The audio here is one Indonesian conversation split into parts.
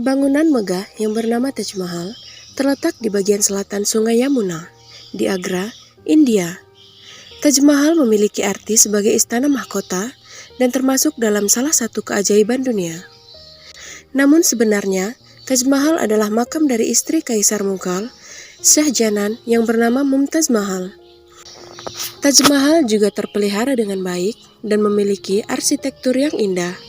Bangunan megah yang bernama Taj Mahal terletak di bagian selatan Sungai Yamuna, di Agra, India. Taj Mahal memiliki arti sebagai istana mahkota dan termasuk dalam salah satu keajaiban dunia. Namun sebenarnya, Taj Mahal adalah makam dari istri Kaisar Mughal, Shah Jahan yang bernama Mumtaz Mahal. Taj Mahal juga terpelihara dengan baik dan memiliki arsitektur yang indah.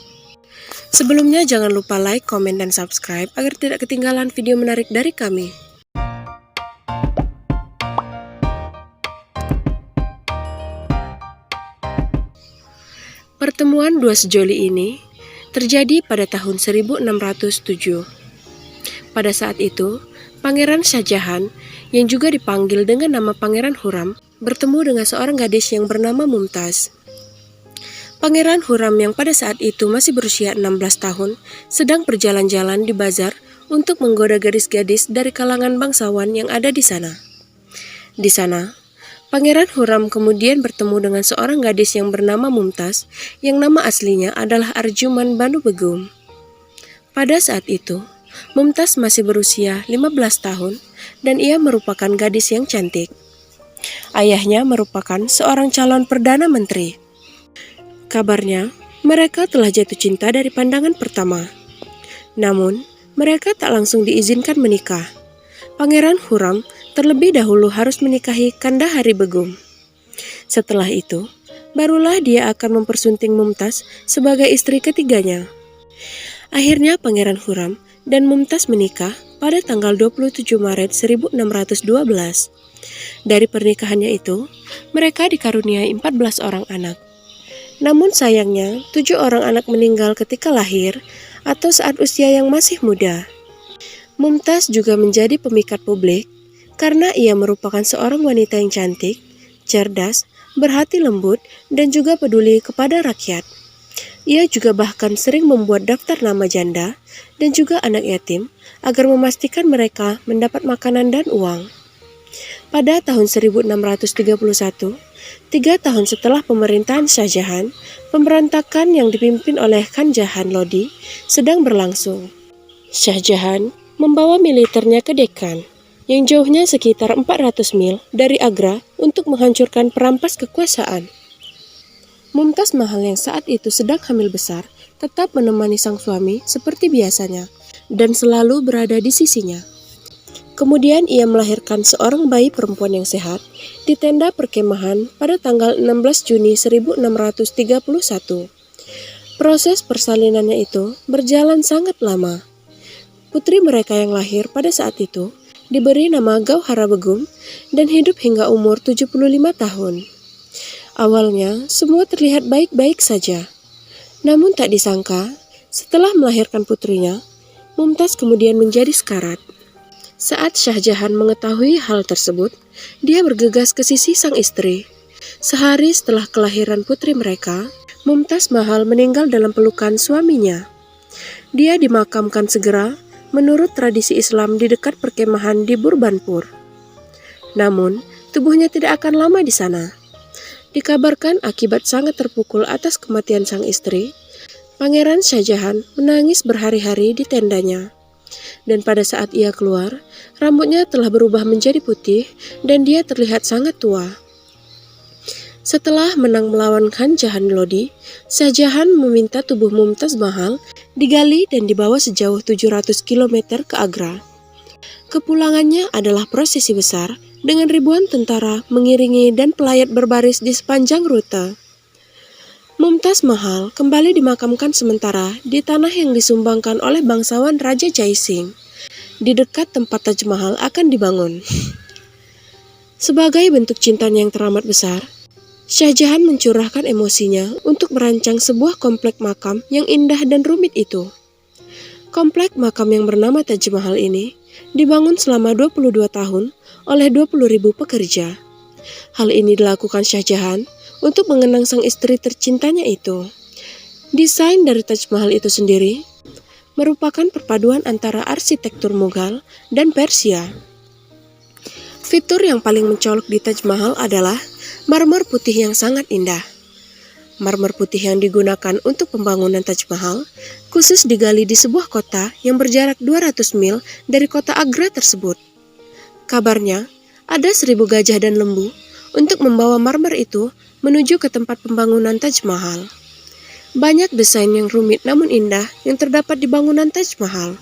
Sebelumnya jangan lupa like, komen, dan subscribe agar tidak ketinggalan video menarik dari kami. Pertemuan dua sejoli ini terjadi pada tahun 1607. Pada saat itu, Pangeran Shah Jahan yang juga dipanggil dengan nama Pangeran Khurram bertemu dengan seorang gadis yang bernama Mumtaz. Pangeran Khurram yang pada saat itu masih berusia 16 tahun sedang berjalan-jalan di bazar untuk menggoda gadis-gadis dari kalangan bangsawan yang ada di sana. Di sana, Pangeran Khurram kemudian bertemu dengan seorang gadis yang bernama Mumtaz yang nama aslinya adalah Arjuman Banu Begum. Pada saat itu, Mumtaz masih berusia 15 tahun dan ia merupakan gadis yang cantik. Ayahnya merupakan seorang calon Perdana Menteri. Kabarnya, mereka telah jatuh cinta dari pandangan pertama. Namun, mereka tak langsung diizinkan menikah. Pangeran Khurram terlebih dahulu harus menikahi Kandahari Begum. Setelah itu, barulah dia akan mempersunting Mumtaz sebagai istri ketiganya. Akhirnya Pangeran Khurram dan Mumtaz menikah pada tanggal 27 Maret 1612. Dari pernikahannya itu, mereka dikaruniai 14 orang anak. Namun sayangnya, 7 orang anak meninggal ketika lahir atau saat usia yang masih muda. Mumtaz juga menjadi pemikat publik karena ia merupakan seorang wanita yang cantik, cerdas, berhati lembut, dan juga peduli kepada rakyat. Ia juga bahkan sering membuat daftar nama janda dan juga anak yatim agar memastikan mereka mendapat makanan dan uang. Pada tahun 1631, 3 tahun setelah pemerintahan Shah Jahan, pemberontakan yang dipimpin oleh Khan Jahan Lodi sedang berlangsung. Shah Jahan membawa militernya ke Dekkan, yang jauhnya sekitar 400 mil dari Agra untuk menghancurkan perampas kekuasaan. Mumtaz Mahal yang saat itu sedang hamil besar tetap menemani sang suami seperti biasanya dan selalu berada di sisinya. Kemudian ia melahirkan seorang bayi perempuan yang sehat di tenda perkemahan pada tanggal 16 Juni 1631. Proses persalinannya itu berjalan sangat lama. Putri mereka yang lahir pada saat itu diberi nama Gauhara Begum dan hidup hingga umur 75 tahun. Awalnya semua terlihat baik-baik saja. Namun tak disangka, setelah melahirkan putrinya, Mumtaz kemudian menjadi sekarat. Saat Shah Jahan mengetahui hal tersebut, dia bergegas ke sisi sang istri. Sehari setelah kelahiran putri mereka, Mumtaz Mahal meninggal dalam pelukan suaminya. Dia dimakamkan segera menurut tradisi Islam di dekat perkemahan di Burbanpur. Namun, tubuhnya tidak akan lama di sana. Dikabarkan akibat sangat terpukul atas kematian sang istri, Pangeran Shah Jahan menangis berhari-hari di tendanya. Dan pada saat ia keluar, rambutnya telah berubah menjadi putih dan dia terlihat sangat tua. Setelah menang melawan Khan Jahan Lodi, Shah Jahan meminta tubuh Mumtaz Mahal digali dan dibawa sejauh 700 km ke Agra. Kepulangannya adalah prosesi besar dengan ribuan tentara mengiringi dan pelayat berbaris di sepanjang rute. Mumtaz Mahal kembali dimakamkan sementara di tanah yang disumbangkan oleh bangsawan Raja Jai Singh, di dekat tempat Taj Mahal akan dibangun. Sebagai bentuk cintanya yang teramat besar, Shah Jahan mencurahkan emosinya untuk merancang sebuah komplek makam yang indah dan rumit itu. Komplek makam yang bernama Taj Mahal ini dibangun selama 22 tahun oleh 20.000 pekerja. Hal ini dilakukan Shah Jahan untuk mengenang sang istri tercintanya itu. Desain dari Taj Mahal itu sendiri merupakan perpaduan antara arsitektur Mughal dan Persia. Fitur yang paling mencolok di Taj Mahal adalah marmer putih yang sangat indah. marmer putih yang digunakan untuk pembangunan Taj Mahal khusus digali di sebuah kota yang berjarak 200 mil dari kota Agra tersebut. Kabarnya, ada 1000 gajah dan lembu untuk membawa marmer itu menuju ke tempat pembangunan Taj Mahal. Banyak desain yang rumit namun indah yang terdapat di bangunan Taj Mahal.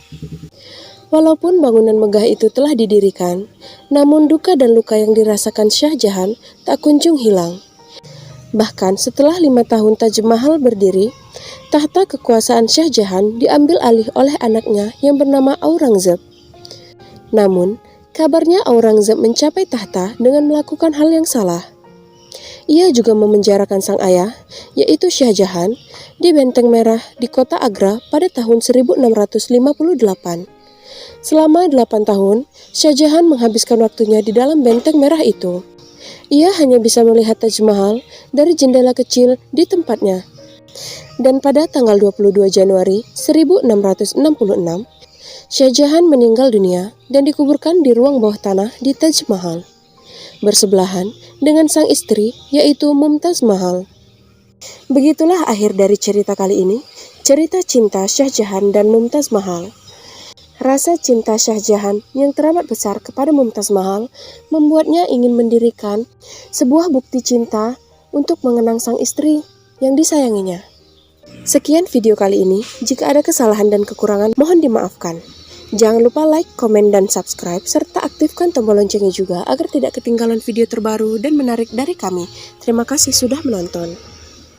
Walaupun bangunan megah itu telah didirikan, namun duka dan luka yang dirasakan Shah Jahan tak kunjung hilang. Bahkan setelah 5 tahun Taj Mahal berdiri, tahta kekuasaan Shah Jahan diambil alih oleh anaknya yang bernama Aurangzeb. Namun, kabarnya Aurangzeb mencapai tahta dengan melakukan hal yang salah. Ia juga memenjarakan sang ayah, yaitu Shah Jahan, di Benteng Merah di kota Agra pada tahun 1658. Selama 8 tahun, Shah Jahan menghabiskan waktunya di dalam benteng merah itu. Ia hanya bisa melihat Taj Mahal dari jendela kecil di tempatnya. Dan pada tanggal 22 Januari 1666, Shah Jahan meninggal dunia dan dikuburkan di ruang bawah tanah di Taj Mahal, bersebelahan dengan sang istri yaitu Mumtaz Mahal. Begitulah akhir dari cerita kali ini, cerita cinta Shah Jahan dan Mumtaz Mahal. Rasa cinta Shah Jahan yang teramat besar kepada Mumtaz Mahal membuatnya ingin mendirikan sebuah bukti cinta untuk mengenang sang istri yang disayanginya. Sekian video kali ini, jika ada kesalahan dan kekurangan mohon dimaafkan. Jangan lupa like, komen, dan subscribe, serta aktifkan tombol loncengnya juga agar tidak ketinggalan video terbaru dan menarik dari kami. Terima kasih sudah menonton.